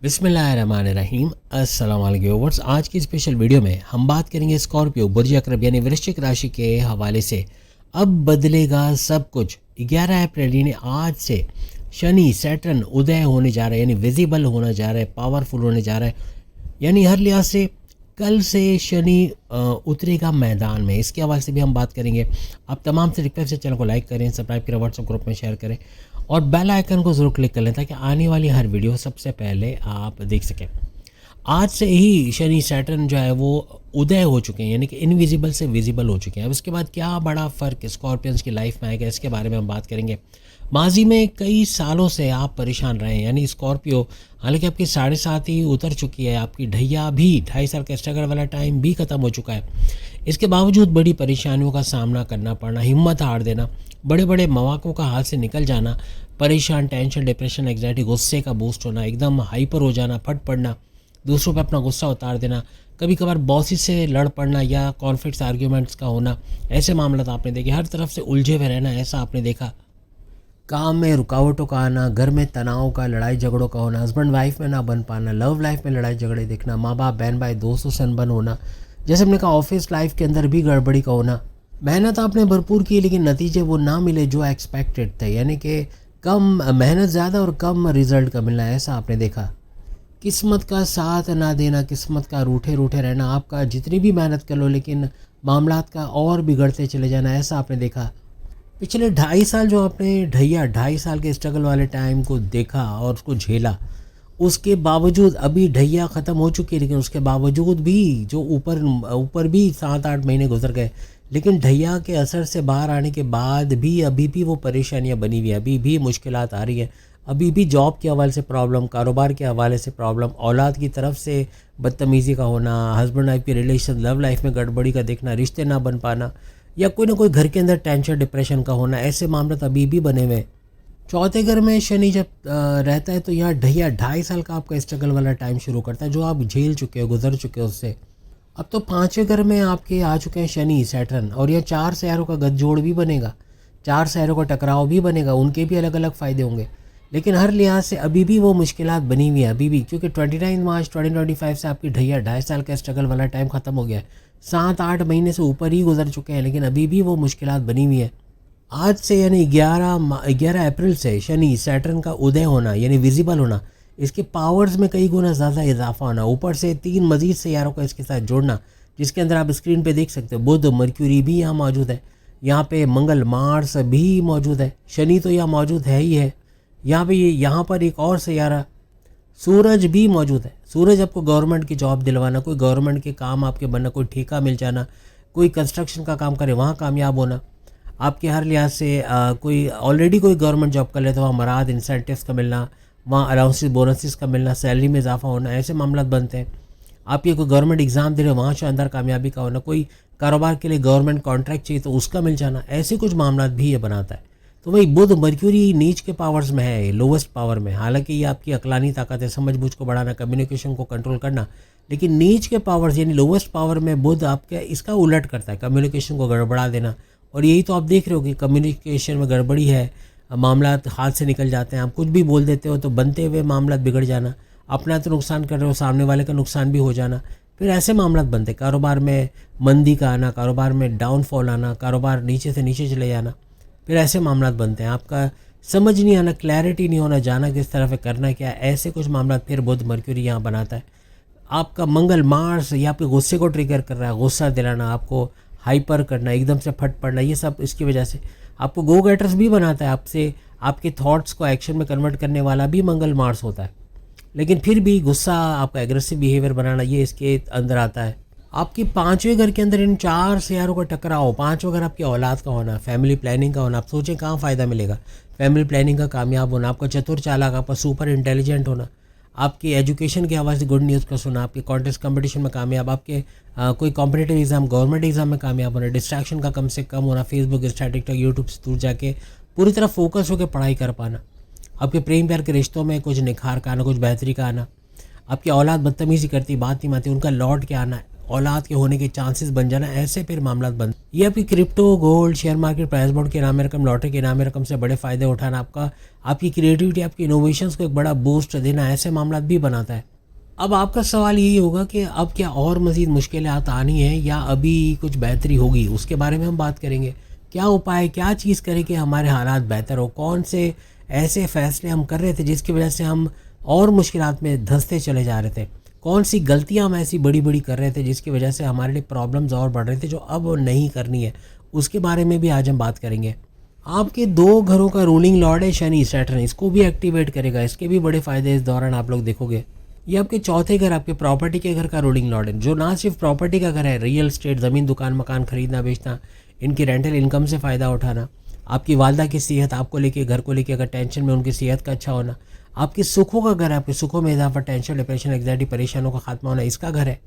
बिस्मिल्लाहिर्रहमानिर्रहीम। अस्सलाम वालेकुम व्यूअर्स। आज की स्पेशल वीडियो में हम बात करेंगे स्कॉर्पियो बुर्ज अकरब यानी वृश्चिक राशि के हवाले से। अब बदलेगा सब कुछ। 11 अप्रैल यानी आज से शनि सैटर्न उदय होने जा रहा है, यानी विजिबल होना जा रहा है, पावरफुल होने जा रहा है। यानी हर लिहाज से कल से शनि उतरेगा मैदान में। इसके हवाले से भी हम बात करेंगे। आप तमाम से रिक्वेस्ट है, चैनल को लाइक करें, सब्सक्राइब करें, व्हाट्सएप ग्रुप में शेयर करें और बेल आइकन को ज़रूर क्लिक कर लें ताकि आने वाली हर वीडियो सबसे पहले आप देख सकें। आज से ही शनि सैटर्न जो है वो उदय हो चुके हैं, यानी कि इनविजिबल से विजिबल हो चुके हैं। अब इसके बाद क्या बड़ा फ़र्क स्कॉर्पियंस की लाइफ में आएगा, इसके बारे में हम बात करेंगे। माजी में कई सालों से आप परेशान रहे हैं, यानी स्कॉर्पियो हालांकि आपकी 7.5 ही उतर चुकी है, आपकी ढैया भी 2.5 साल का स्ट्रगल वाला टाइम भी ख़त्म हो चुका है। इसके बावजूद बड़ी परेशानियों का सामना करना पड़ना, हिम्मत हार देना, बड़े बड़े मौक़ों का हाथ से निकल जाना, परेशान, टेंशन, डिप्रेशन, एंग्जाइटी, गुस्से का बूस्ट होना, एकदम हाइपर हो जाना, फट पड़ना, दूसरों पे अपना गुस्सा उतार देना, कभी कभार बॉसी से लड़ पड़ना या कॉन्फ्लिक्ट्स आर्ग्यूमेंट्स का होना, ऐसे मामला आपने देखे। हर तरफ से उलझे हुए रहना, ऐसा आपने देखा। काम में रुकावटों का आना, घर में तनाव का, लड़ाई झगड़ों का होना, हस्बैंड वाइफ में ना बन पाना, लव लाइफ में लड़ाई झगड़े देखना, माँ बाप, बहन भाई, दोस्तों से अनबन होना, जैसे हमने कहा ऑफिस लाइफ के अंदर भी गड़बड़ी का होना। मेहनत आपने भरपूर की लेकिन नतीजे वो ना मिले जो एक्सपेक्टेड थे, यानी कि कम मेहनत ज़्यादा और कम रिजल्ट का मिलना, ऐसा आपने देखा। किस्मत का साथ ना देना, किस्मत का रूठे रूठे रहना, आपका जितनी भी मेहनत कर लो लेकिन मामलात का और बिगड़ते चले जाना, ऐसा आपने देखा। पिछले 2.5 साल जो आपने ढैया 2.5 साल के स्ट्रगल वाले टाइम को देखा और उसको झेला, उसके बावजूद अभी ढैया ख़त्म हो चुकी है लेकिन उसके बावजूद भी जो ऊपर भी 7-8 महीने गुजर गए, लेकिन ढैया के असर से बाहर आने के बाद भी अभी भी वो परेशानियां बनी हुई हैं, अभी भी मुश्किलात आ रही हैं, अभी भी जॉब के हवाले से प्रॉब्लम, कारोबार के हवाले से प्रॉब्लम, औलाद की तरफ से बदतमीज़ी का होना, हस्बैंड वाइफ की रिलेशन, लव लाइफ में गड़बड़ी का देखना, रिश्ते ना बन पाना या कोई ना कोई घर के अंदर टेंशन डिप्रेशन का होना, ऐसे मामले तो अभी भी बने हुए। चौथे घर में शनि जब रहता है तो यहाँ ढैया 2.5 साल का आपका स्ट्रगल वाला टाइम शुरू करता है जो आप झेल चुके हो, गुजर चुके हो उससे। अब तो 5वें घर में आपके आ चुके हैं शनि सैटर्न और यह 4 सितारों का गठजोड़ भी बनेगा, 4 सितारों का टकराव भी बनेगा, उनके भी अलग अलग फ़ायदे होंगे। लेकिन हर लिहाज से अभी भी वो मुश्किलात बनी हुई है अभी भी, क्योंकि 29 मार्च 2025 से आपकी ढैया 2.5 साल का स्ट्रगल वाला टाइम ख़त्म हो गया है, 7-8 महीने से ऊपर ही गुजर चुके हैं लेकिन अभी भी वो मुश्किलात बनी हुई है। आज से यानी 11 अप्रैल से शनि सैटर्न का उदय होना यानी विजिबल होना, इसके पावर्स में कई गुना ज़्यादा इजाफा होना, ऊपर से 3 मजीद सैयारों को इसके साथ जोड़ना, जिसके अंदर आप स्क्रीन पे देख सकते हो बुध मर्क्यूरी भी यहाँ मौजूद है, यहाँ पे मंगल मार्स भी मौजूद है, शनि तो यहाँ मौजूद है ही है, यहाँ पर एक और सैयारा सूरज भी मौजूद है। सूरज आपको गवर्नमेंट की जॉब दिलवाना, कोई गवर्नमेंट के काम आपके बनना, कोई ठेका मिल जाना, कोई कंस्ट्रक्शन का काम करे वहाँ कामयाब होना, आपके हर लिहाज से कोई ऑलरेडी कोई गवर्नमेंट जॉब कर ले तो वहाँ मराद इंसेंटिव्स का मिलना, वहाँ अलाउंसेस बोनसेस का मिलना, सैलरी में इजाफा होना, ऐसे मामला बनते हैं। आप ये कोई गवर्नमेंट एग्ज़ाम दे रहे हो वहाँ शानदार कामयाबी का होना, कोई कारोबार के लिए गवर्नमेंट कॉन्ट्रैक्ट चाहिए तो उसका मिल जाना, ऐसे कुछ मामला भी ये बनाता है। तो भाई बुध मर्क्यूरी नीच के पावर्स में है, लोवेस्ट पावर में, हालांकि ये आपकी अकलानी ताकत है, समझ को बढ़ाना, कम्युनिकेशन को कंट्रोल करना, लेकिन नीच के पावर्स यानी लोवेस्ट पावर में बुध आपके इसका उलट करता है, कम्युनिकेशन को गड़बड़ा देना। और यही तो आप देख रहे हो कि कम्युनिकेशन में गड़बड़ी है, मामला हाथ से निकल जाते हैं, आप कुछ भी बोल देते हो तो बनते हुए मामला बिगड़ जाना, अपना तो नुकसान कर रहे हो, सामने वाले का नुकसान भी हो जाना, फिर ऐसे मामला बनते, कारोबार में मंदी का आना, कारोबार में डाउनफॉल आना, कारोबार नीचे से नीचे चले जाना, फिर ऐसे मामला बनते हैं। आपका समझ नहीं आना, क्लैरिटी नहीं होना, जाना किस तरफ है, करना क्या, ऐसे कुछ मामला फिर बुध मर्क्यूरी यहाँ बनाता है। आपका मंगल मार्स ये आपके गुस्से को ट्रिगर कर रहा है, गुस्सा दिलाना, आपको हाइपर करना, एकदम से फट पड़ना, ये सब इसकी वजह से आपको गो गेटर्स भी बनाता है, आपसे आपके थॉट्स को एक्शन में कन्वर्ट करने वाला भी मंगल मार्स होता है। लेकिन फिर भी गुस्सा, आपका एग्रेसिव बिहेवियर बनाना, ये इसके अंदर आता है। आपकी 5वें घर के अंदर इन 4 सितारों का टकराव, 5वां घर आपकी औलाद का होना, फैमिली प्लानिंग का होना, आप सोचें कहाँ फ़ायदा मिलेगा, फैमिली प्लानिंग का कामयाब होना, आपका चतुर चालाक, आपका सुपर इंटेलिजेंट होना, आपकी एजुकेशन के हवाले से गुड न्यूज़ का सुना, आपके कॉन्टेस्ट कंपटीशन में कामयाब, आपके कोई कॉम्पिटिटिव एग्ज़ाम, गवर्नमेंट एग्ज़ाम में कामयाब होना, डिस्ट्रैक्शन का कम से कम होना, फेसबुक, इंस्टा, टिकटॉक, यूट्यूब से दूर जाके पूरी तरह फोकस होकर पढ़ाई कर पाना, आपके प्रेम प्यार के रिश्तों में कुछ निखार का आना, कुछ बेहतरी का आना, आपकी औलाद बदतमीज़ी करती, बात नहीं मानती, उनका लौट के आना, औलाद के होने के चांसेस बन जाना, ऐसे फिर मामला बन। ये आपकी crypto, gold, share market, price bond के इनामी रकम, लॉटरी के इनामी रकम से बड़े फायदे उठाना, आपकी क्रिएटिविटी, आपकी इनोवेशंस को एक बड़ा बूस्ट देना, ऐसे मामला भी बनाता है। अब आपका सवाल यही होगा कि अब क्या और मज़ीद मुश्किलें आनी हैं या अभी कुछ बेहतरी होगी, उसके बारे में हम बात करेंगे। क्या उपाय, क्या चीज़ करें कि हमारे हालात बेहतर हो, कौन से ऐसे फ़ैसले हम कर रहे थे जिसकी वजह से हम और मुश्किलात में धंसते चले जा रहे थे, कौन सी गलतियां हम ऐसी बड़ी बड़ी कर रहे थे जिसकी वजह से हमारे लिए प्रॉब्लम्स और बढ़ रहे थे जो अब नहीं करनी है, उसके बारे में भी आज हम बात करेंगे। आपके 2 घरों का रूलिंग लॉर्ड है शनि सैटर्न, इसको भी एक्टिवेट करेगा, इसके भी बड़े फ़ायदे इस दौरान आप लोग देखोगे। ये आपके चौथे घर, आपके प्रॉपर्टी के घर का रूलिंग लॉर्ड है, जो ना सिर्फ प्रॉपर्टी का घर है, रियल स्टेट, ज़मीन, दुकान, मकान खरीदना बेचना, इनकी रेंटल इनकम से फ़ायदा उठाना, आपकी वालदा की सेहत, आपको लेके, घर को लेके अगर टेंशन में, उनकी सेहत का अच्छा होना, आपके सुखों का घर है, आपके सुखों में इजाफा, टेंशन, डिप्रेशन, एंग्जाइटी, परेशानों का खात्मा होना, इसका घर है।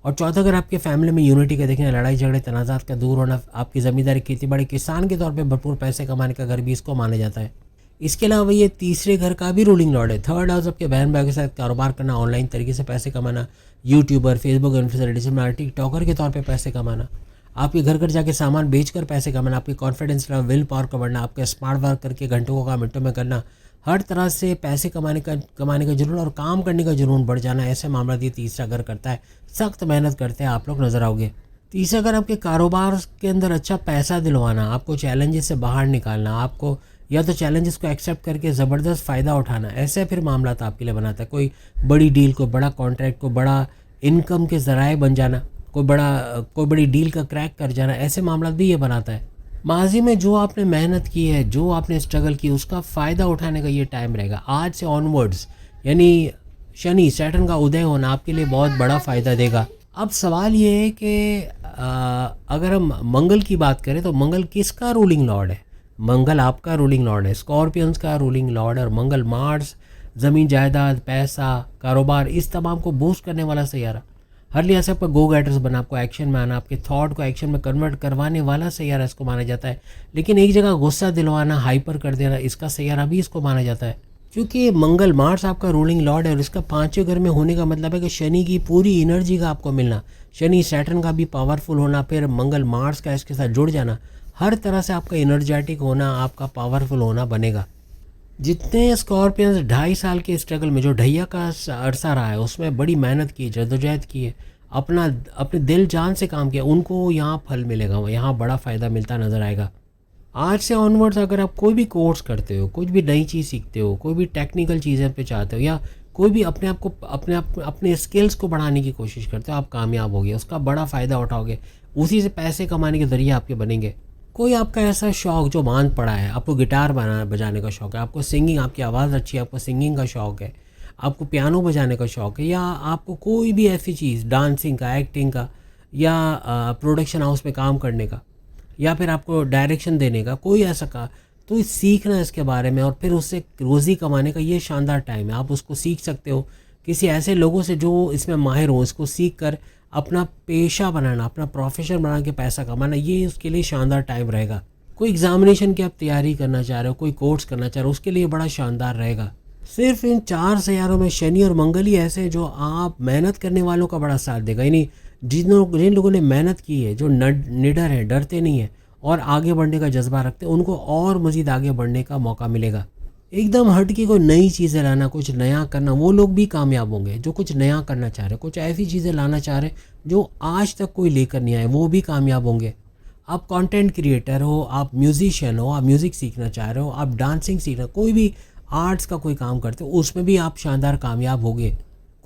और चौथा घर आपके फैमिली में यूनिटी का देखना, लड़ाई झगड़े तनाज़ात का दूर होना, आपकी ज़मींदारी, खेती बाड़ी, किसान के तौर पे भरपूर पैसे कमाने का घर भी इसको माना जाता है। इसके अलावा ये तीसरे घर का भी रूलिंग लॉर्ड है। थर्ड हाउस आपके बहन भाई के साथ कारोबार करना, ऑनलाइन तरीके से पैसे कमाना, YouTuber, Facebook influencer, digital TikToker के तौर पे पैसे कमाना, आपके घर घर जाके सामान बेचकर पैसे कमाना, आपकी कॉन्फिडेंस लेवल, विल पावर का बढ़ना, आपका स्मार्ट वर्क करके घंटों का मिनटों में करना, हर तरह से पैसे कमाने का जुनून और काम करने का जुनून बढ़ जाना, ऐसे मामला ये तीसरा घर करता है। सख्त मेहनत करते हैं आप लोग, नजर आओगे। तीसरा घर आपके कारोबार के अंदर अच्छा पैसा दिलवाना, आपको चैलेंजेस से बाहर निकालना, आपको या तो चैलेंजेस को एक्सेप्ट करके ज़बरदस्त फ़ायदा उठाना, ऐसे फिर मामला आपके लिए बनाता है। कोई बड़ी डील, कोई बड़ा कॉन्ट्रैक्ट, कोई बड़ा इनकम के ज़राए बन जाना, कोई बड़ी डील का क्रैक कर जाना, ऐसे मामला भी ये बनाता है। माजी में जो आपने मेहनत की है, जो आपने स्ट्रगल की, उसका फ़ायदा उठाने का ये टाइम रहेगा। आज से ऑनवर्ड्स यानी शनि सैटर्न का उदय होना आपके लिए बहुत बड़ा फ़ायदा देगा। अब सवाल ये है कि अगर हम मंगल की बात करें तो मंगल किसका रूलिंग लॉर्ड है? मंगल आपका रूलिंग लॉर्ड है, स्कॉर्पियंस का रूलिंग लॉर्ड है। और मंगल मार्स, ज़मीन जायदाद, पैसा, कारोबार, इस तमाम को बूस्ट करने वाला सैयारा। हर लिहाज से आपका गो गेटर्स बना, आपको एक्शन में आना, आपके थॉट को एक्शन में कन्वर्ट करवाने वाला सैयारा इसको माना जाता है। लेकिन एक जगह गुस्सा दिलवाना, हाइपर कर देना, इसका सैयारा भी इसको माना जाता है। क्योंकि मंगल मार्स आपका रूलिंग लॉर्ड है और इसका 5वें घर में होने का मतलब है कि शनि की पूरी एनर्जी का आपको मिलना, शनि सैटर्न का भी पावरफुल होना, फिर मंगल मार्स का इसके साथ जुड़ जाना, हर तरह से आपका एनर्जेटिक होना, आपका पावरफुल होना बनेगा। जितने स्कॉर्पियंस 2.5 साल के स्ट्रगल में, जो ढैया का अरसा रहा है, उसमें बड़ी मेहनत की, जद्दोजहद की है, अपने दिल जान से काम किया, उनको यहाँ फल मिलेगा, यहाँ बड़ा फ़ायदा मिलता नज़र आएगा। आज से ऑनवर्ड्स अगर आप कोई भी कोर्स करते हो, कुछ भी नई चीज़ सीखते हो, कोई भी टेक्निकल चीज़ें पे चाहते हो, या कोई भी अपने स्किल्स को बढ़ाने की कोशिश करते हो, आप कामयाब होगे, उसका बड़ा फ़ायदा उठाओगे, उसी से पैसे कमाने के ज़रिए आपके बनेंगे। कोई आपका ऐसा शौक़ जो मान पड़ा है, आपको गिटार बजाने का शौक़ है, आपको सिंगिंग, आपकी आवाज़ अच्छी है, आपको सिंगिंग का शौक़ है, आपको पियानो बजाने का शौक़ है, या आपको कोई भी ऐसी चीज़, डांसिंग का, एक्टिंग का, या प्रोडक्शन हाउस में काम करने का, या फिर आपको डायरेक्शन देने का, कोई ऐसा का, तो सीखना इसके बारे में और फिर उससे रोज़ी कमाने का ये शानदार टाइम है। आप उसको सीख सकते हो किसी ऐसे लोगों से जो इसमें माहिर हो, इसको सीख कर अपना पेशा बनाना, अपना प्रोफेशन बना के पैसा कमाना, ये उसके लिए शानदार टाइम रहेगा। कोई एग्जामिनेशन की आप तैयारी करना चाह रहे हो, कोई कोर्स करना चाह रहे हो, उसके लिए बड़ा शानदार रहेगा। सिर्फ इन 4 सैयारों में शनि और मंगल ही ऐसे हैं जो आप मेहनत करने वालों का बड़ा साथ देगा। यानी जिन लोगों ने मेहनत की है, जो निडर हैं, डरते नहीं हैं और आगे बढ़ने का जज्बा रखते हैं, उनको और मज़ीद आगे बढ़ने का मौका मिलेगा। एकदम हट के कोई नई चीज़ें लाना, कुछ नया करना, वो लोग भी कामयाब होंगे जो कुछ नया करना चाह रहे हैं, कुछ ऐसी चीज़ें लाना चाह रहे हैं जो आज तक कोई लेकर नहीं आए, वो भी कामयाब होंगे। आप कंटेंट क्रिएटर हो, आप म्यूजिशियन हो, आप म्यूज़िक सीखना चाह रहे हो, आप डांसिंग सीखना, कोई भी आर्ट्स का कोई काम करते हो, उसमें भी आप शानदार कामयाब होगे।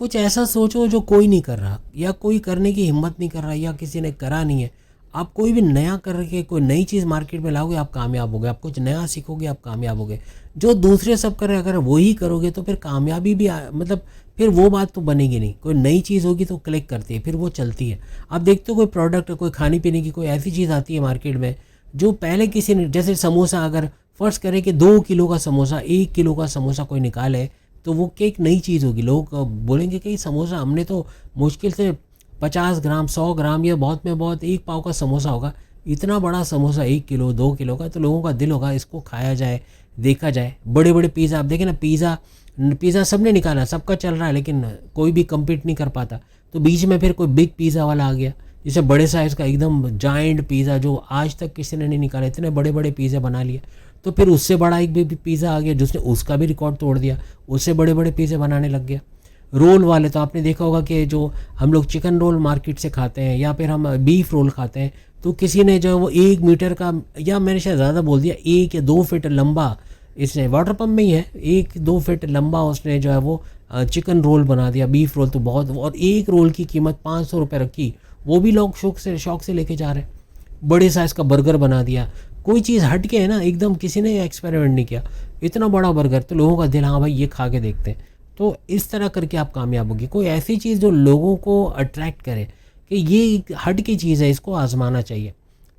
कुछ ऐसा सोचो जो कोई नहीं कर रहा, या कोई करने की हिम्मत नहीं कर रहा, या किसी ने करा नहीं है। आप कोई भी नया करके कोई नई चीज़ मार्केट में लाओगे, आप कामयाब होगे। आप कुछ नया सीखोगे, आप कामयाब होगे। जो दूसरे सब कर रहे हैं, अगर वही करोगे तो फिर कामयाबी भी मतलब फिर वो बात तो बनेगी नहीं। कोई नई चीज़ होगी तो क्लिक करती है, फिर वो चलती है। आप देखते हो कोई प्रोडक्ट, कोई खाने पीने की कोई ऐसी चीज़ आती है मार्केट में जो पहले किसी ने, जैसे समोसा, अगर फ़र्ज़ करें कि 2 किलो का समोसा, 1 किलो का समोसा कोई निकाले तो वो एक नई चीज़ होगी। लोग बोलेंगे कि समोसा हमने तो मुश्किल से 50 ग्राम, 100 ग्राम, या बहुत में बहुत 1 पाव का समोसा होगा। इतना बड़ा समोसा 1 किलो, 2 किलो का, तो लोगों का दिल होगा इसको खाया जाए, देखा जाए। बड़े बड़े पिज़्ज़ा आप देखें ना, पिज़्ज़ा सबने निकाला, सबका चल रहा है, लेकिन कोई भी कम्पीट नहीं कर पाता। तो बीच में फिर कोई बिग पिज़्ज़ा वाला आ गया, जैसे बड़े साइज़ का एकदम जाइंट पिज़्ज़ा जो आज तक किसी ने नहीं निकाला, इतने बड़े बड़े पिज़्ज़ा बना लिए। तो फिर उससे बड़ा एक भी पिज़्ज़ा आ गया जिसने उसका भी रिकॉर्ड तोड़ दिया, उससे बड़े बड़े पिज़्ज़ा बनाने लग गया। रोल वाले तो आपने देखा होगा कि जो हम लोग चिकन रोल मार्केट से खाते हैं या फिर हम बीफ रोल खाते हैं, तो किसी ने जो है वो 1 मीटर का, या मैंने शायद ज़्यादा बोल दिया, 1 या 2 फीट लंबा, इसने वाटर पंप में ही है, 1-2 फीट लंबा उसने जो है वो चिकन रोल बना दिया, बीफ रोल तो बहुत, और एक रोल की कीमत 500 रुपये रखी, वो भी लोग शौक से लेके जा रहे हैं। बड़े साइज़ का बर्गर बना दिया, कोई चीज़ हट के है ना, एकदम किसी ने एक्सपेरिमेंट नहीं किया, इतना बड़ा बर्गर, तो लोगों का दिल, हाँ भाई ये खा के देखते हैं। तो इस तरह करके आप कामयाब होगी। कोई ऐसी चीज़ जो लोगों को अट्रैक्ट करे कि ये हट की चीज़ है, इसको आजमाना चाहिए,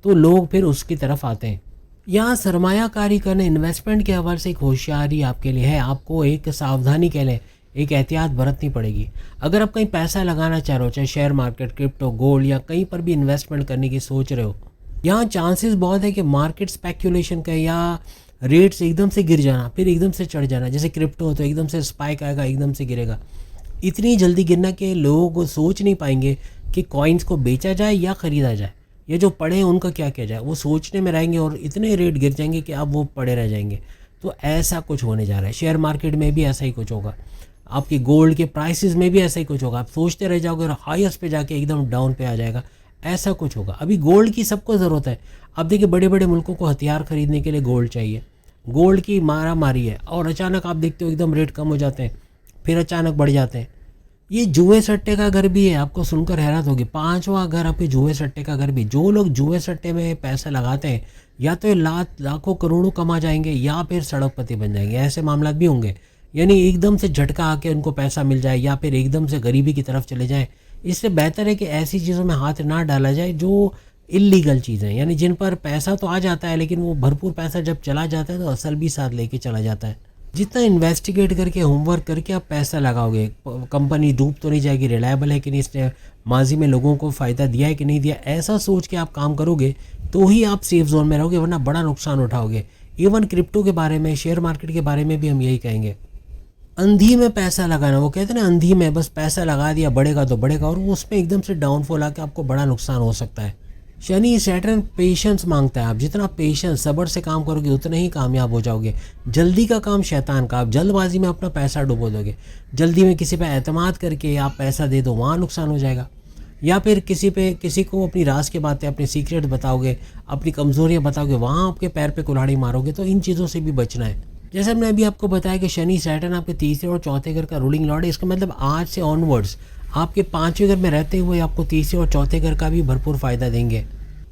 तो लोग फिर उसकी तरफ आते हैं। यहाँ सरमायाकारी करने, इन्वेस्टमेंट के हवाले से एक होशियारी आपके लिए है, आपको एक सावधानी कह लें, एक एहतियात बरतनी पड़ेगी। अगर आप कहीं पैसा लगाना चाह रहे हो, चाहे शेयर मार्केट, क्रिप्टो, गोल्ड या कहीं पर भी इन्वेस्टमेंट करने की सोच रहे हो, यहाँ चांसेस बहुत है कि मार्केट स्पेक्यूलेशन का या रेट्स एकदम से गिर जाना, फिर एकदम से चढ़ जाना, जैसे क्रिप्टो हो तो एकदम से स्पाइक आएगा, एकदम से गिरेगा। इतनी जल्दी गिरना कि लोग सोच नहीं पाएंगे कि कॉइन्स को बेचा जाए या ख़रीदा जाए, ये जो पड़े हैं उनका क्या किया जाए, वो सोचने में रहेंगे और इतने रेट गिर जाएंगे कि अब वो पड़े रह जाएंगे। तो ऐसा कुछ होने जा रहा है, शेयर मार्केट में भी ऐसा ही कुछ होगा, आपकी गोल्ड के प्राइसेस में भी ऐसा ही कुछ होगा, आप सोचते रह जाओगे और हाईएस्ट पे जाके एकदम डाउन पे आ जाएगा, ऐसा कुछ होगा। अभी गोल्ड की सबको ज़रूरत है। अब देखिए बड़े बड़े मुल्कों को हथियार खरीदने के लिए गोल्ड चाहिए, गोल्ड की मारा मारी है, और अचानक आप देखते हो एकदम रेट कम हो जाते हैं, फिर अचानक बढ़ जाते हैं। ये जुए सट्टे का घर भी है, आपको सुनकर हैरत होगी, 5वां घर आपके जुए सट्टे का घर भी। जो लोग जुए सट्टे में पैसा लगाते हैं या तो ये लाखों करोड़ों कमा जाएंगे या फिर सड़कपति बन जाएंगे, ऐसे मामला भी होंगे। यानी एकदम से झटका आके उनको पैसा मिल जाए या फिर एकदम से गरीबी की तरफ चले जाएं। इससे बेहतर है कि ऐसी चीज़ों में हाथ ना डाला जाए जो इल्लीगल चीज़ें, यानी जिन पर पैसा तो आ जाता है लेकिन वो भरपूर पैसा जब चला जाता है तो असल भी साथ लेके चला जाता है। जितना इन्वेस्टिगेट करके, होमवर्क करके आप पैसा लगाओगे, कंपनी डूब तो नहीं जाएगी, रिलायबल है कि नहीं, इसने माजी में लोगों को फ़ायदा दिया है कि नहीं दिया, ऐसा सोच के आप काम करोगे तो ही आप सेफ जोन में रहोगे, वरना बड़ा नुकसान उठाओगे। इवन क्रिप्टो के बारे में, शेयर मार्केट के बारे में भी हम यही कहेंगे। अंधी में पैसा लगाना, वो कहते हैं ना, अंधी में बस पैसा लगा दिया, बढ़ेगा तो बढ़ेगा, और उसमें एकदम से डाउनफॉल आके आपको बड़ा नुकसान हो सकता है। शनि सैटर्न पेशेंस मांगता है, आप जितना पेशेंस, सब्र से काम करोगे उतने ही कामयाब हो जाओगे। जल्दी का काम शैतान का, आप जल्दबाजी में अपना पैसा डुबो दोगे, जल्दी में किसी पे एतमाद करके आप पैसा दे दो, वहाँ नुकसान हो जाएगा। या फिर किसी को अपनी राज की बातें, अपने सीक्रेट बताओगे, अपनी कमज़ोरियाँ बताओगे, वहाँ आपके पैर पे कुल्हाड़ी मारोगे। तो इन चीज़ों से भी बचना है। जैसे हमने अभी आपको बताया कि शनि सैटर्न आपके तीसरे और चौथे घर का रूलिंग लॉर्ड है, इसका मतलब आज से ऑनवर्ड्स आपके 5वें घर में रहते हुए आपको तीसरे और चौथे घर का भी भरपूर फ़ायदा देंगे।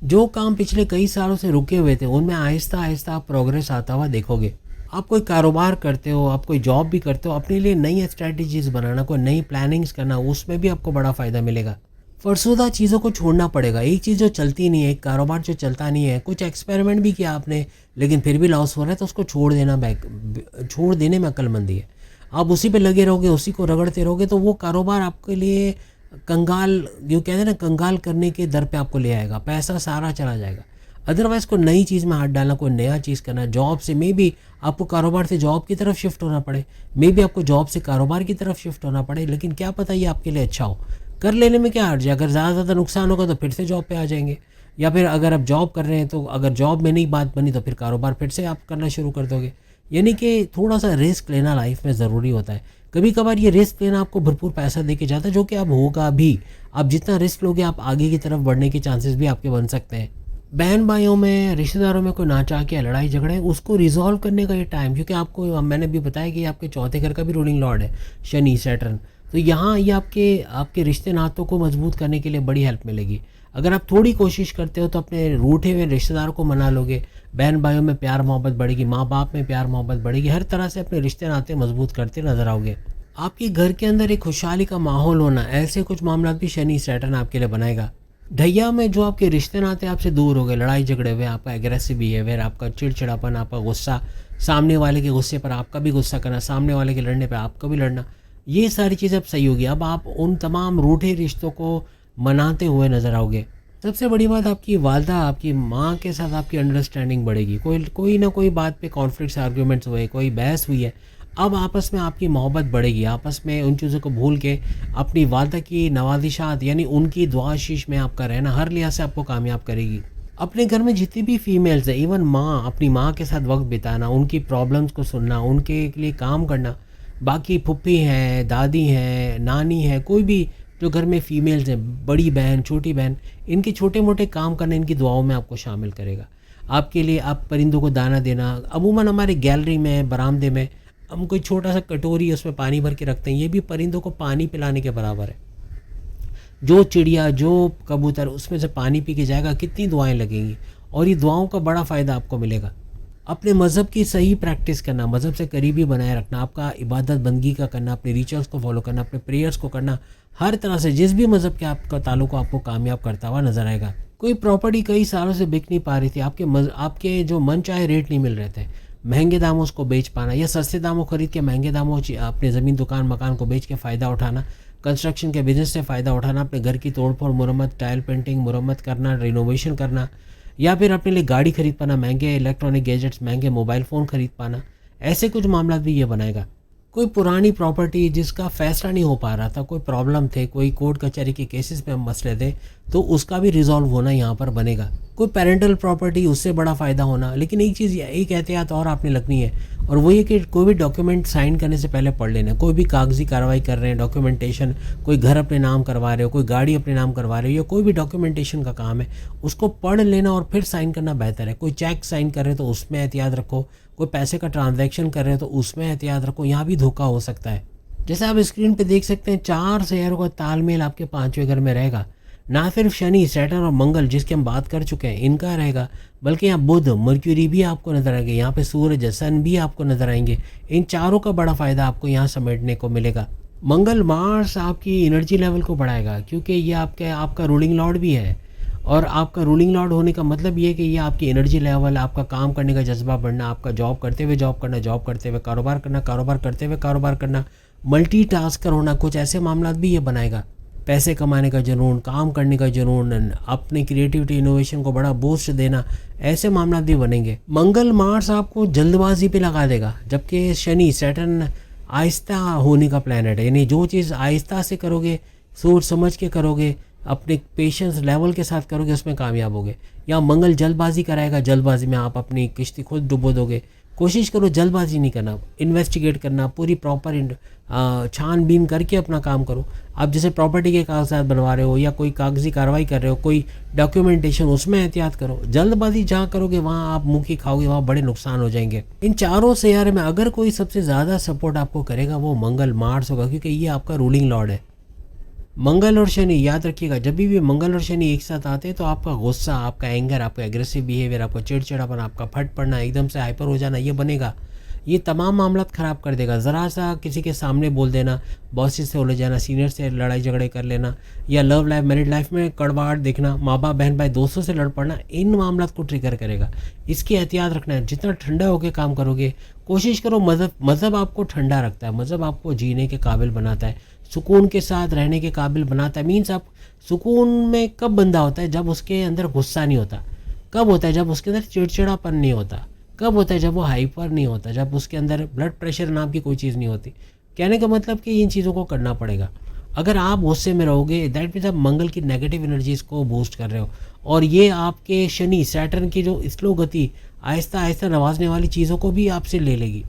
जो काम पिछले कई सालों से रुके हुए थे उनमें आहिस्ता आहिस्ता आप प्रोग्रेस आता हुआ देखोगे। आप कोई कारोबार करते हो, आप कोई जॉब भी करते हो, अपने लिए नई स्ट्रैटेजीज बनाना, कोई नई प्लानिंग्स करना, उसमें भी आपको बड़ा फ़ायदा मिलेगा। फरसुदा चीज़ों को छोड़ना पड़ेगा, एक चीज़ जो चलती नहीं है, एक कारोबार जो चलता नहीं है, कुछ एक्सपेरिमेंट भी किया आपने लेकिन फिर भी लॉस हो रहा है, तो उसको छोड़ देने में अक्लमंदी है। आप उसी पे लगे रहोगे, उसी को रगड़ते रहोगे, तो वो कारोबार आपके लिए कंगाल, जो कहते हैं ना, कंगाल करने के दर पे आपको ले आएगा, पैसा सारा चला जाएगा। अदरवाइज़ कोई नई चीज़ में हाथ डालना, कोई नया चीज़ करना, जॉब से मे भी आपको कारोबार से जॉब की तरफ शिफ्ट होना पड़े, मे भी आपको जॉब से कारोबार की तरफ शिफ्ट होना पड़े, लेकिन क्या पता ये आपके लिए अच्छा हो। कर लेने में क्या हर्ज है, अगर ज़्यादा नुकसान होगा तो फिर से जॉब पे आ जाएंगे, या फिर अगर आप जॉब कर रहे हैं तो अगर जॉब में नहीं बात बनी तो फिर कारोबार फिर से आप करना शुरू कर दोगे। यानी कि थोड़ा सा रिस्क लेना लाइफ में ज़रूरी होता है। कभी कभार ये रिस्क लेना आपको भरपूर पैसा दे के जाता है, जो कि अब होगा भी। आप जितना रिस्क लोगे आप आगे की तरफ बढ़ने के चांसेस भी आपके बन सकते हैं। बहन भाइयों में, रिश्तेदारों में कोई नाचाक या लड़ाई झगड़े, उसको रिजॉल्व करने का ये टाइम, क्योंकि आपको मैंने भी बताया कि आपके चौथे घर का भी रूलिंग लॉर्ड है शनि सैटर्न, तो यहाँ ये आपके रिश्ते नातों को मजबूत करने के लिए बड़ी हेल्प मिलेगी। अगर आप थोड़ी कोशिश करते हो तो अपने रूठे हुए रिश्तेदारों को मना लोगे, बहन भाइयों में प्यार मोहब्बत बढ़ेगी, माँ बाप में प्यार मोहब्बत बढ़ेगी, हर तरह से अपने रिश्ते नाते मजबूत करते नजर आओगे। आपके घर के अंदर एक खुशहाली का माहौल होना, ऐसे कुछ मामला भी शनि सैटर्न आपके लिए बनाएगा। ढैया में जो आपके रिश्ते नाते आपसे दूर हो गए, लड़ाई झगड़े हुए, आपका एग्रेसिव बिहेवियर, आपका चिड़चिड़ापन, आपका गुस्सा, सामने वाले के गुस्से पर आपका भी गुस्सा करना, सामने वाले के लड़ने पर आपका भी लड़ना, ये सारी चीज़ें अब सही होगी। अब आप उन तमाम रूठे रिश्तों को मनाते हुए नजर आओगे। सबसे बड़ी बात, आपकी वालदा, आपकी माँ के साथ आपकी अंडरस्टैंडिंग बढ़ेगी। कोई ना कोई बात पे कॉन्फ्लिक्ट्स, आर्ग्यूमेंट्स हुए, कोई बहस हुई है, अब आपस में आपकी मोहब्बत बढ़ेगी, आपस में उन चीज़ों को भूल के अपनी वालदा की नवाज़िशात यानी उनकी दुआ आशीष में आपका रहना हर लिहाज से आपको कामयाब करेगी। अपने घर में जितनी भी फीमेल्स हैं, इवन माँ, अपनी माँ के साथ वक़्त बिताना, उनकी प्रॉब्लम्स को सुनना, उनके लिए काम करना, बाकी फूफी हैं, दादी हैं, नानी है, कोई भी जो घर में फीमेल्स हैं, बड़ी बहन, छोटी बहन, इनके छोटे-मोटे काम करना इनकी दुआओं में आपको शामिल करेगा। आपके लिए आप परिंदों को दाना देना, अमूमन हमारे गैलरी में, बरामदे में हम कोई छोटा-सा कटोरी है उसमें पानी भर के रखते हैं, ये भी परिंदों को पानी पिलाने के बराबर है। जो चिड़िया, जो कबूतर उसमें से पानी पी के जाएगा, कितनी दुआएँ लगेंगी और ये दुआओं का बड़ा फ़ायदा आपको मिलेगा। अपने मज़हब की सही प्रैक्टिस करना, मज़हब से करीबी बनाए रखना, आपका इबादत बंदगी का करना, अपने रिचुअल्स को फॉलो करना, अपने प्रेयर्स को करना, हर तरह से जिस भी मज़हब के आपका ताल्लुक हो आपको कामयाब करता हुआ नज़र आएगा। कोई प्रॉपर्टी कई सालों से बिक नहीं पा रही थी, आपके जो मनचाहे रेट नहीं मिल रहे थे, महंगे दामों उसको बेच पाना या सस्ते दामों खरीद के महंगे दामों अपने ज़मीन, दुकान, मकान को बेच के फ़ायदा उठाना, कंस्ट्रक्शन के बिज़नेस से फ़ायदा उठाना, अपने घर की तोड़-फोड़, मुरम्मत, टाइल पेंटिंग, मुरम्मत करना, रिनोवेशन करना या फिर अपने लिए गाड़ी खरीद पाना, महंगे इलेक्ट्रॉनिक गैजेट्स, महंगे मोबाइल फ़ोन खरीद पाना, ऐसे कुछ मामला भी ये बनाएगा। कोई पुरानी प्रॉपर्टी जिसका फैसला नहीं हो पा रहा था, कोई प्रॉब्लम थे, कोई कोर्ट कचहरी के केसेस में मसले थे, तो उसका भी रिज़ॉल्व होना यहाँ पर बनेगा। कोई पेरेंटल प्रॉपर्टी, उससे बड़ा फ़ायदा होना। लेकिन एक चीज़, एक एहतियात और आपने लगनी है और वो ये कि कोई भी डॉक्यूमेंट साइन करने से पहले पढ़ लेना। कोई भी कागज़ी कार्रवाई कर रहे हैं, डॉक्यूमेंटेशन, कोई घर अपने नाम करवा रहे हो, कोई गाड़ी अपने नाम करवा रहे हो या कोई भी डॉक्यूमेंटेशन का काम है, उसको पढ़ लेना और फिर साइन करना बेहतर है। कोई चेक साइन कर रहे हो तो उसमें एहतियात रखो, कोई पैसे का ट्रांजैक्शन कर रहे हो तो उसमें एहतियात रखो, यहाँ भी धोखा हो सकता है। जैसे आप स्क्रीन पे देख सकते हैं, 4 शहरों का तालमेल आपके 5वें घर में रहेगा। ना सिर्फ शनि, सैटर्न और मंगल जिसकी हम बात कर चुके हैं इनका रहेगा, बल्कि यहाँ बुध, मर्क्यूरी भी आपको नजर आएंगे, यहाँ पे सूरज, सन भी आपको नजर आएंगे। इन चारों का बड़ा फायदा आपको यहाँ समेटने को मिलेगा। मंगल, मार्स आपकी एनर्जी लेवल को बढ़ाएगा क्योंकि ये आपका रूलिंग लॉर्ड भी है और आपका रूलिंग लॉर्ड होने का मतलब ये है कि ये आपकी एनर्जी लेवल, आपका काम करने का जज्बा बढ़ना, आपका जॉब करते हुए जॉब करना, जॉब करते हुए कारोबार करना, कारोबार करते हुए कारोबार करना, मल्टीटास्कर होना, कुछ ऐसे मामला भी ये बनाएगा। पैसे कमाने का जुनून, काम करने का जुनून, अपने क्रिएटिविटी, इनोवेशन को बड़ा बूस्ट देना, ऐसे मामला भी बनेंगे। मंगल, मार्स आपको जल्दबाजी पे लगा देगा, जबकि शनि, सैटर्न आहिस्ता होने का प्लैनेट है, यानी जो चीज़ आहिस्ता से करोगे, सोच समझ के करोगे, अपने पेशेंस लेवल के साथ करोगे, उसमें कामयाब होगे। या मंगल जल्दबाजी कराएगा, जल्दबाजी में आप अपनी किश्ती खुद डुबो दोगे। कोशिश करो जल्दबाजी नहीं करना, इन्वेस्टिगेट करना, पूरी प्रॉपर छानबीन करके अपना काम करो। आप जैसे प्रॉपर्टी के कागजात बनवा रहे हो या कोई कागजी कार्रवाई कर रहे हो, कोई डॉक्यूमेंटेशन, उसमें एहतियात करो। जल्दबाजी जहाँ करोगे वहाँ आप मुँह की खाओगे, वहाँ बड़े नुकसान हो जाएंगे। इन चारों सैयारे में अगर कोई सबसे ज़्यादा सपोर्ट आपको करेगा वो मंगल, मार्स होगा, क्योंकि ये आपका रूलिंग लॉर्ड है। मंगल और शनि, याद रखिएगा, जब भी मंगल और शनि एक साथ आते हैं तो आपका गुस्सा, आपका एंगर, आपका एग्रेसिव बिहेवियर, आपका चिड़चिड़ापन, आपका फट पड़ना, एकदम से हाइपर हो जाना, ये बनेगा। ये तमाम मामला ख़राब कर देगा। ज़रा सा किसी के सामने बोल देना, बॉसेस से उलझ जाना, सीनियर से लड़ाई झगड़े कर लेना या लव लाइफ, मैरिड लाइफ में कड़वाहट देखना, माँ बाप, बहन भाई, दोस्तों से लड़ पड़ना, इन मामला को ट्रिगर करेगा। इसकी एहतियात रखना है। जितना ठंडा होकर काम करोगे, कोशिश करो, मज़हब आपको ठंडा रखता है, मज़हब आपको जीने के काबिल बनाता है, सुकून के साथ रहने के काबिल बनाता है। मीन्स आप सुकून में कब बंदा होता है? जब उसके अंदर गुस्सा नहीं होता। कब होता है? जब उसके अंदर चिड़चिड़ापन नहीं होता। कब होता है? जब वो हाइपर नहीं होता, जब उसके अंदर ब्लड प्रेशर नाम की कोई चीज़ नहीं होती। कहने का मतलब कि इन चीज़ों को करना पड़ेगा। अगर आप गुस्से में रहोगे, दैट मीन्स आप मंगल की नेगेटिव एनर्जीज़ को बूस्ट कर रहे हो और ये आपके शनि, सैटर्न की जो स्लो गति, आहिस्ता आहिस्ता नवाजने वाली चीज़ों को भी आपसे ले लेगी।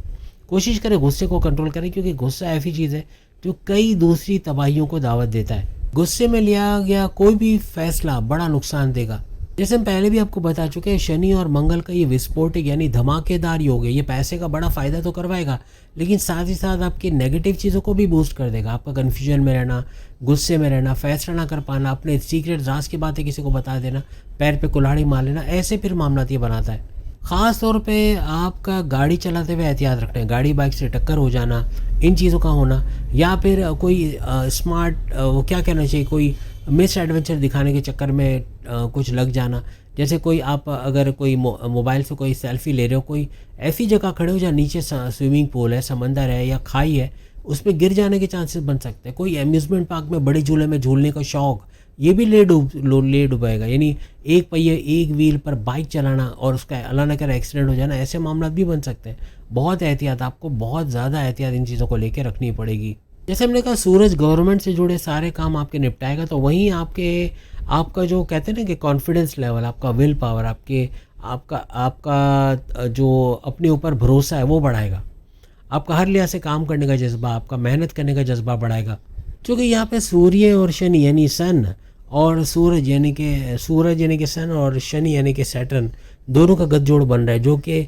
कोशिश करें गुस्से को कंट्रोल करें, क्योंकि गुस्सा ऐसी चीज़ है जो कई दूसरी तबाहियों को दावत देता है। गुस्से में लिया गया कोई भी फैसला बड़ा नुकसान देगा। जैसे हम पहले भी आपको बता चुके हैं, शनि और मंगल का ये विस्फोटक यानी धमाकेदार योग है। ये पैसे का बड़ा फ़ायदा तो करवाएगा, लेकिन साथ ही साथ आपकी नेगेटिव चीज़ों को भी बूस्ट कर देगा। आपका कन्फ्यूजन में रहना, गुस्से में रहना, फैसला ना कर पाना, अपने सीक्रेट राज की बातें किसी को बता देना, पैर पे कुल्हाड़ी मार लेना, ऐसे फिर मामला ये बनाता है। ख़ास तौर पे आपका गाड़ी चलाते हुए एहतियात रखना है। गाड़ी बाइक से टक्कर हो जाना, इन चीज़ों का होना, या फिर कोई स्मार्ट वो क्या कहना चाहिए, कोई मिस एडवेंचर दिखाने के चक्कर में कुछ लग जाना। जैसे कोई आप अगर कोई मोबाइल से कोई सेल्फी ले रहे हो, कोई ऐसी जगह खड़े हो जहाँ नीचे स्विमिंग पूल है, समंदर है या खाई है, उस पर गिर जाने के चांसेस बन सकते हैं। कोई अम्यूज़मेंट पार्क में बड़े झूले में झूलने का शौक़, ये भी ले डुबाएगा। यानी एक पहिए, एक व्हील पर बाइक चलाना और उसका अल्लाह न करे एक्सीडेंट हो जाना, ऐसे मामला भी बन सकते हैं। बहुत एहतियात, आपको बहुत ज़्यादा एहतियात इन चीज़ों को लेके रखनी पड़ेगी। जैसे हमने कहा सूरज गवर्नमेंट से जुड़े सारे काम आपके निपटाएगा, तो वहीं आपका जो कहते हैं ना कि कॉन्फिडेंस लेवल, आपका विल पावर, आपका आपका जो अपने ऊपर भरोसा है वो बढ़ाएगा। आपका हर लिहाज से काम करने का जज़्बा, आपका मेहनत करने का जज़्बा बढ़ाएगा। क्योंकि यहाँ पे सूर्य और शनि यानी सन और सूरज यानी कि सन और शनि यानी कि सैटर्न दोनों का गठजोड़ बन रहा है, जो कि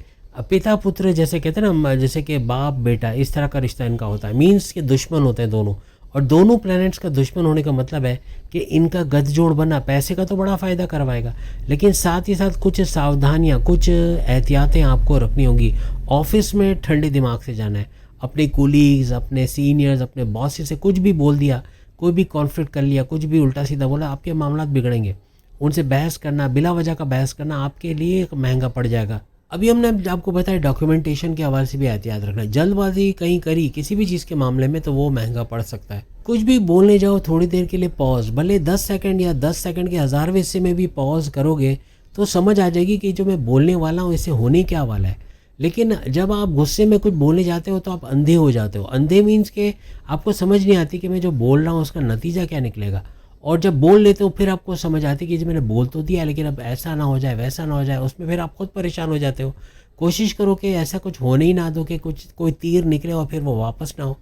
पिता पुत्र जैसे कहते हैं ना, जैसे कि बाप बेटा, इस तरह का रिश्ता इनका होता है। मीन्स के दुश्मन होते हैं दोनों, और दोनों प्लैनेट्स का दुश्मन होने का मतलब है कि इनका गठजोड़ बनना पैसे का तो बड़ा फ़ायदा करवाएगा, लेकिन साथ ही साथ कुछ सावधानियाँ, कुछ एहतियातें आपको रखनी होंगी। ऑफिस में ठंडे दिमाग से जाना है। अपने कोलीग्स, अपने सीनियर्स, अपने बॉस से कुछ भी बोल दिया, कोई भी कॉन्फ्लिक्ट कर लिया, कुछ भी उल्टा सीधा बोला, आपके मामला बिगड़ेंगे। उनसे बहस करना, बिला वजह का बहस करना आपके लिए महंगा पड़ जाएगा। अभी हमने आपको बताया डॉक्यूमेंटेशन के हवाले से भी एहतियात रखना है। जल्दबाजी कहीं करी किसी भी चीज़ के मामले में तो वो महंगा पड़ सकता है। कुछ भी बोलने जाओ थोड़ी देर के लिए पॉज, भले 10 सेकंड या 10 सेकंड के 1000वें हिस्से में भी पॉज करोगे तो समझ आ जाएगी कि जो मैं बोलने वाला हूँ इससे होने क्या वाला है। लेकिन जब आप गुस्से में कुछ बोलने जाते हो तो आप अंधे हो जाते हो। अंधे मीन्स के आपको समझ नहीं आती कि मैं जो बोल रहा हूँ उसका नतीजा क्या निकलेगा, और जब बोल लेते हो फिर आपको समझ आती है कि जी मैंने बोल तो दिया, लेकिन अब ऐसा ना हो जाए, वैसा ना हो जाए, उसमें फिर आप खुद परेशान हो जाते हो। कोशिश करो कि ऐसा कुछ होने ही ना दो कि कोई तीर निकले और फिर वो वापस ना हो।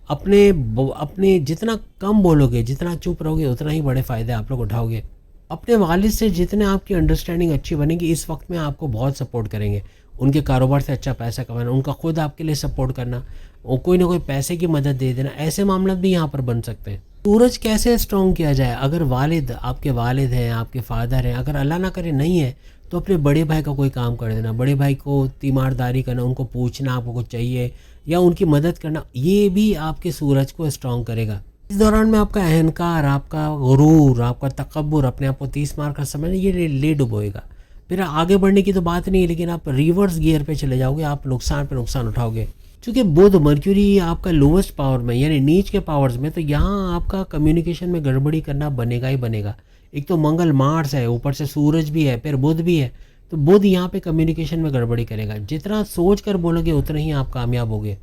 अपने जितना कम बोलोगे, जितना चुप रहोगे, उतना ही बड़े फ़ायदे आप लोग उठाओगे। अपने वालिद से जितने आपकी अंडरस्टैंडिंग अच्छी बनेगी, इस वक्त में आपको बहुत सपोर्ट करेंगे। उनके कारोबार से अच्छा पैसा कमाना, उनका खुद आपके लिए सपोर्ट करना, और कोई ना कोई पैसे की मदद दे देना, ऐसे मामला भी यहाँ पर बन सकते हैं। सूरज कैसे स्ट्रॉन्ग किया जाए? अगर आपके वालिद हैं, आपके फादर हैं, अगर अल्लाह ना करे नहीं है, तो अपने बड़े भाई का कोई काम कर देना। बड़े भाई को तीमारदारी करना, उनको पूछना आपको कुछ चाहिए या उनकी मदद करना, ये भी आपके सूरज को स्ट्रॉन्ग करेगा। इस दौरान में आपका अहंकार, आपका गुरूर, आपका तकब्बुर, अपने आप को 30 मार का समझना, ये ले डुबोएगा। फिर आगे बढ़ने की तो बात नहीं है, लेकिन आप रिवर्स गियर पे चले जाओगे, आप नुकसान पे नुकसान उठाओगे। क्योंकि बुध मर्क्यूरी आपका लोवेस्ट पावर में यानी नीच के पावर्स में, तो यहाँ आपका कम्युनिकेशन में गड़बड़ी करना बनेगा ही बनेगा। एक तो मंगल मार्स है, ऊपर से सूरज भी है, फिर बुध भी है, तो बुध यहाँ पे कम्युनिकेशन में गड़बड़ी करेगा। जितना सोच कर बोलोगे उतना ही आप कामयाब होगे।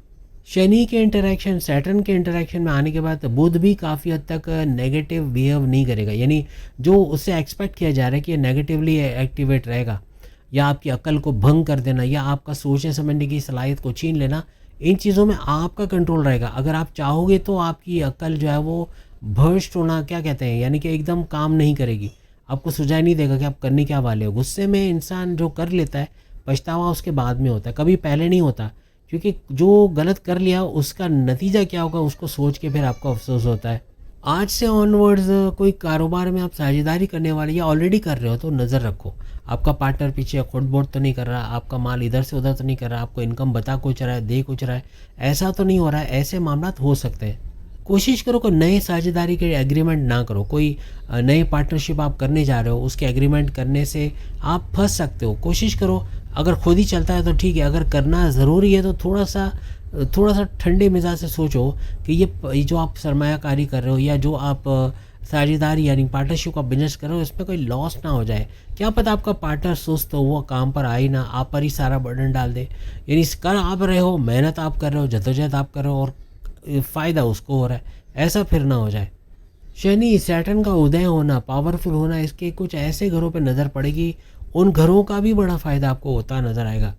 शनि के इंटरेक्शन, सैटर्न के इंटरेक्शन में आने के बाद बुध भी काफ़ी हद तक नेगेटिव बिहेव नहीं करेगा, यानी जो उससे एक्सपेक्ट किया जा रहा है कि ये नेगेटिवली एक्टिवेट रहेगा, या आपकी अक्ल को भंग कर देना, या आपका सोचने समझने की सलाहियत को छीन लेना, इन चीज़ों में आपका कंट्रोल रहेगा। अगर आप चाहोगे तो आपकी अक्ल जो है वो भ्रष्ट होना क्या कहते हैं, यानी कि एकदम काम नहीं करेगी, आपको सुझाव नहीं देगा कि आप करने क्या वाले हो। गुस्से में इंसान जो कर लेता है, पछतावा उसके बाद में होता है, कभी पहले नहीं होता, क्योंकि जो गलत कर लिया उसका नतीजा क्या होगा उसको सोच के फिर आपको अफसोस होता है। आज से ऑनवर्ड्स कोई कारोबार में आप साझेदारी करने वाले या ऑलरेडी कर रहे हो तो नज़र रखो, आपका पार्टनर पीछे खुद बोर्ड तो नहीं कर रहा, आपका माल इधर से उधर तो नहीं कर रहा, आपको इनकम बता कुछ रहा है, दे कुछ रहा है, ऐसा तो नहीं हो रहा है। ऐसे मामला हो सकते हैं। कोशिश करो कोई नए साझेदारी के एग्रीमेंट ना करो। कोई नई पार्टनरशिप आप करने जा रहे हो, उसके एग्रीमेंट करने से आप फंस सकते हो। कोशिश करो, अगर खुद ही चलता है तो ठीक है, अगर करना ज़रूरी है तो थोड़ा सा ठंडे मिजाज से सोचो कि ये जो आप सरमायाकारी कर रहे हो या जो आप साझेदारी यानी पार्टनरशिप का बिजनेस कर रहे हो, इसमें कोई लॉस ना हो जाए। क्या पता आपका पार्टनर सुस्त हो, वो काम पर आए ना, आप पर ही सारा बर्डन डाल दे। यानी कर आप रहे हो, मेहनत आप कर रहे हो, जद्दोजहद आप कर रहे हो और फ़ायदा उसको हो रहा है, ऐसा फिर ना हो जाए। शनि सैटर्न का उदय होना, पावरफुल होना, इसके कुछ ऐसे घरों पे नज़र पड़ेगी, उन घरों का भी बड़ा फ़ायदा आपको होता नज़र आएगा।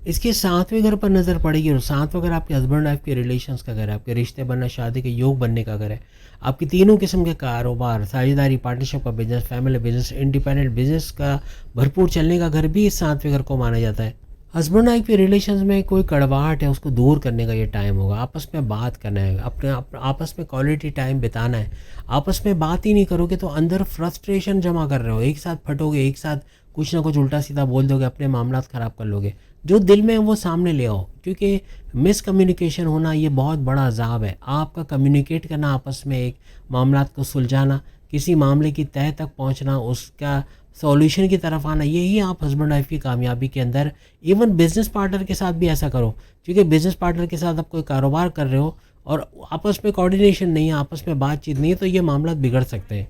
इसके 7वें घर पर नज़र पड़ेगी, और 7वां घर आपके हस्बैंड वाइफ के रिलेशंस का घर है, आपके रिश्ते बनना, शादी के योग बनने का घर है। आपकी तीनों किस्म के कारोबार, साझेदारी, पार्टनरशिप का business, family business, independent business का भरपूर चलने का घर भी इस 7वें घर को माना जाता है। हस्बैंड वाइफ के रिलेशंस में कोई कड़वाहट है, उसको दूर करने का ये टाइम होगा। आपस में बात करना है, आपस में क्वालिटी टाइम बिताना है। आपस में बात ही नहीं करोगे तो अंदर फ्रस्ट्रेशन जमा कर रहे हो, एक साथ फटोगे, एक साथ कुछ ना कुछ उल्टा सीधा बोल दोगे, अपने मामला ख़राब कर लोगे। जो दिल में है वो सामने ले आओ, क्योंकि मिसकम्युनिकेशन होना ये बहुत बड़ा अजाब है। आपका कम्युनिकेट करना, आपस में एक मामला को सुलझाना, किसी मामले की तह तक पहुंचना, उसका सॉल्यूशन की तरफ आना, यही आप हस्बैंड वाइफ की कामयाबी के अंदर। इवन बिजनेस पार्टनर के साथ भी ऐसा करो, क्योंकि बिजनेस पार्टनर के साथ आप कोई कारोबार कर रहे हो और आपस में कोऑर्डिनेशन नहीं है, आपस में बातचीत नहीं है, तो ये मामला बिगड़ सकते हैं।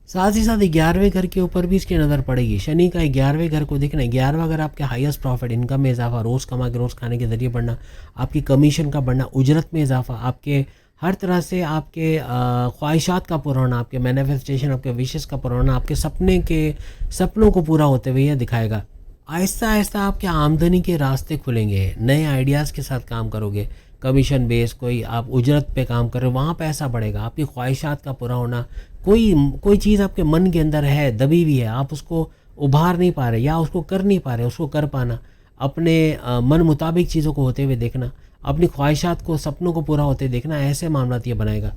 साथ ही साथ 11वें घर के ऊपर भी इसकी नज़र पड़ेगी। शनि का 11वें घर को देखना, 11वां घर आपके हाईएस्ट प्रॉफिट, इनकम में इजाफा, रोज़ कमा के रोज़ खाने के ज़रिए बढ़ना, आपकी कमीशन का बढ़ना, उजरत में इजाफा, आपके हर तरह से आपके ख्वाहिशात का पूरा होना, आपके मैनिफेस्टेशन, आपके विशेस का पूरा होना, आपके सपनों को पूरा होते हुए यह दिखाएगा। आहिस्ता आहिस्ता आपके आमदनी के रास्ते खुलेंगे, नए आइडियाज़ के साथ काम करोगे, कमीशन बेस, कोई आप उजरत पे काम कर रहे हो वहाँ पैसा बढ़ेगा, आपकी ख्वाहिशात का पूरा होना, कोई चीज़ आपके मन के अंदर है, दबी हुई है, आप उसको उभार नहीं पा रहे या उसको कर नहीं पा रहे, उसको कर पाना, अपने मन मुताबिक चीज़ों को होते हुए देखना, अपनी ख्वाहिशात को, सपनों को पूरा होते देखना, ऐसे मामला ये बनाएगा।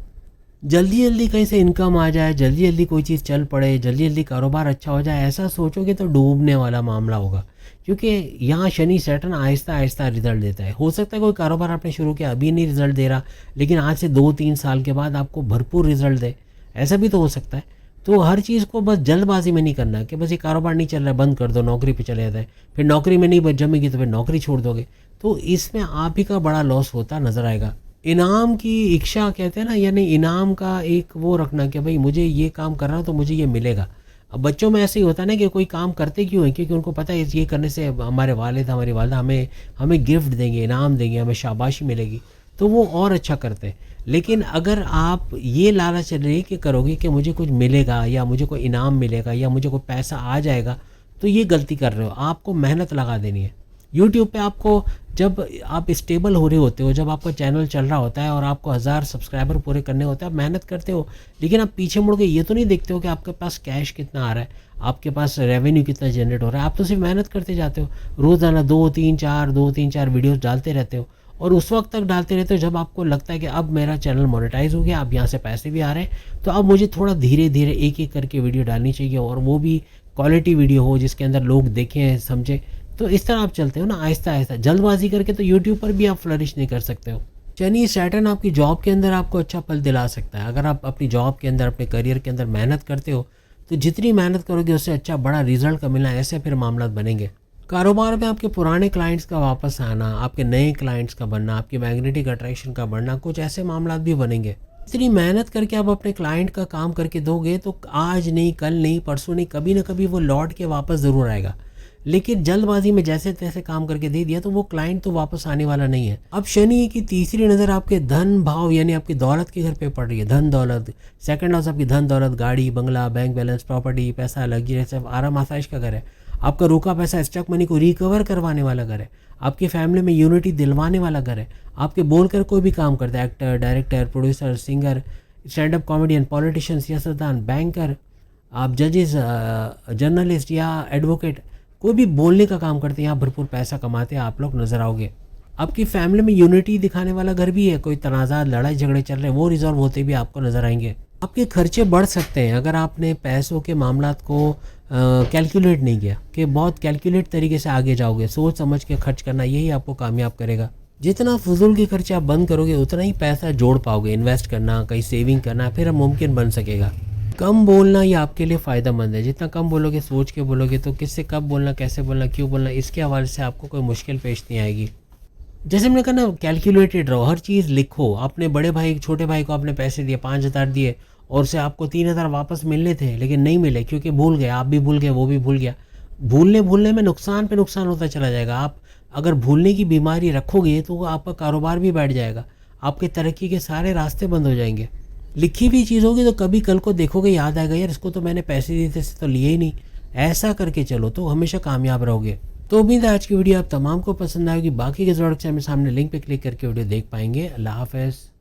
जल्दी जल्दी कहीं से इनकम आ जाए, जल्दी जल्दी कोई चीज़ चल पड़े, जल्दी जल्दी कारोबार अच्छा हो जाए, ऐसा सोचोगे तो डूबने वाला मामला होगा। क्योंकि यहाँ शनि सैटर्न आहिस्ता आहिस्ता रिजल्ट देता है। हो सकता है कोई कारोबार आपने शुरू किया, अभी नहीं रिजल्ट दे रहा, लेकिन आज से 2-3 साल के बाद आपको भरपूर रिजल्ट दे, ऐसा भी तो हो सकता है। तो हर चीज़ को बस जल्दबाजी में नहीं करना कि बस ये कारोबार नहीं चल रहा है बंद कर दो, नौकरी पे चले जाए, फिर नौकरी में नहीं जमेगी तो फिर नौकरी छोड़ दोगे, तो इसमें आप ही का बड़ा लॉस होता नज़र आएगा। इनाम की इच्छा कहते हैं ना, यानी इनाम का एक वो रखना कि भाई मुझे ये काम कर रहा हूँ तो मुझे ये मिलेगा। अब बच्चों में ऐसे ही होता है ना कि कोई काम करते क्यों है, क्योंकि उनको पता है ये करने से हमारे वालिद हमारी वालदा हमें हमें गिफ्ट देंगे, इनाम देंगे, हमें शाबाशी मिलेगी, तो वो और अच्छा करते हैं। लेकिन अगर आप ये लालच लेके करोगे कि मुझे कुछ मिलेगा या मुझे कोई इनाम मिलेगा या मुझे कोई पैसा आ जाएगा, तो ये गलती कर रहे हो। आपको मेहनत लगा देनी है। यूट्यूब पे आपको, जब आप स्टेबल हो रहे होते हो, जब आपका चैनल चल रहा होता है और आपको 1000 सब्सक्राइबर पूरे करने होते हैं, आप मेहनत करते हो, लेकिन आप पीछे मुड़ के ये तो नहीं देखते हो कि आपके पास कैश कितना आ रहा है, आपके पास रेवेन्यू कितना जनरेट हो रहा है। आप तो सिर्फ मेहनत करते जाते हो, रोज़ाना 2-3-4 वीडियोस डालते रहते हो, और उस वक्त तक डालते रहते हो जब आपको लगता है कि अब मेरा चैनल मोनेटाइज हो गया, अब यहाँ से पैसे भी आ रहे हैं, तो अब मुझे थोड़ा धीरे धीरे एक एक करके वीडियो डालनी चाहिए, और वो भी क्वालिटी वीडियो हो जिसके अंदर लोग देखें, समझें। तो इस तरह आप चलते हो ना आहिस्ता आहिस्ता, जल्दबाजी करके तो यूट्यूब पर भी आप फ्लरिश नहीं कर सकते हो। शनि सैटर्न आपकी जॉब के अंदर आपको अच्छा फल दिला सकता है। अगर आप अपनी जॉब के अंदर, अपने करियर के अंदर मेहनत करते हो, तो जितनी मेहनत करोगे उससे अच्छा बड़ा रिजल्ट का मिलना, ऐसे फिर मामला बनेंगे। कारोबार में आपके पुराने क्लाइंट्स का वापस आना, आपके नए क्लाइंट्स का बनना, आपकी मैग्नेटिक अट्रैक्शन का बढ़ना, कुछ ऐसे मामला भी बनेंगे। इतनी मेहनत करके आप अपने क्लाइंट का काम करके दोगे तो आज नहीं, कल नहीं, परसों नहीं, कभी ना कभी वो लौट के वापस ज़रूर आएगा। लेकिन जल्दबाजी में जैसे तैसे काम करके दे दिया तो वो क्लाइंट तो वापस आने वाला नहीं है। अब शनि की तीसरी नज़र आपके धन भाव यानी आपकी दौलत के घर पे पड़ रही है। धन दौलत, सेकंड हाउस आपकी धन दौलत, गाड़ी बंगला, बैंक बैलेंस, प्रॉपर्टी, पैसा, लग्जरी, सब आराम आसाइश का घर है। आपका रुका पैसा, स्टक मनी को रिकवर करवाने वाला घर है। आपकी फैमिली में यूनिटी दिलवाने वाला घर है। आपके बोलकर कोई भी काम करता है, actor, director, producer, singer, stand up comedian, politician, सियासतदान, बैंकर, आप जजेस, जर्नलिस्ट या एडवोकेट, कोई भी बोलने का काम करते हैं, यहाँ भरपूर पैसा कमाते हैं आप लोग नजर आओगे। आपकी फैमिली में यूनिटी दिखाने वाला घर भी है। कोई तनाज़ात, लड़ाई झगड़े चल रहे हैं, वो रिजॉल्व होते भी आपको नजर आएंगे। आपके खर्चे बढ़ सकते हैं अगर आपने पैसों के मामलात को कैलकुलेट नहीं किया, कि बहुत कैलकुलेट तरीके से आगे जाओगे। सोच समझ के खर्च करना, यही आपको कामयाब करेगा। जितना फजूल के खर्चे आप बंद करोगे उतना ही पैसा जोड़ पाओगे। इन्वेस्ट करना, कहीं सेविंग करना फिर मुमकिन बन सकेगा। कम बोलना ये आपके लिए फ़ायदेमंद है। जितना कम बोलोगे, सोच के बोलोगे, तो किससे कब बोलना, कैसे बोलना, क्यों बोलना, इसके हवाले से आपको कोई मुश्किल पेश नहीं आएगी। जैसे मैंने कहा ना, कैलकुलेटेड रहो, हर चीज़ लिखो। अपने बड़े भाई, छोटे भाई को आपने पैसे दिए, 5000 दिए, और उसे आपको 3000 वापस मिलने थे लेकिन नहीं मिले क्योंकि भूल गए, आप भी भूल गए, वो भी भूल गया। भूलने में नुकसान पे नुकसान होता चला जाएगा। आप अगर भूलने की बीमारी रखोगे तो आपका कारोबार भी बैठ जाएगा, आपके तरक्की के सारे रास्ते बंद हो जाएंगे। लिखी हुई चीज़ होगी तो कभी कल को देखोगे, याद आएगा यार इसको तो मैंने पैसे दिए थे तो लिए ही नहीं। ऐसा करके चलो तो हमेशा कामयाब रहोगे। तो उम्मीद है आज की वीडियो आप तमाम को पसंद आएगी। बाकी के ज़रूरत से हमें सामने लिंक पे क्लिक करके वीडियो देख पाएंगे। अल्लाह हाफ़िज़।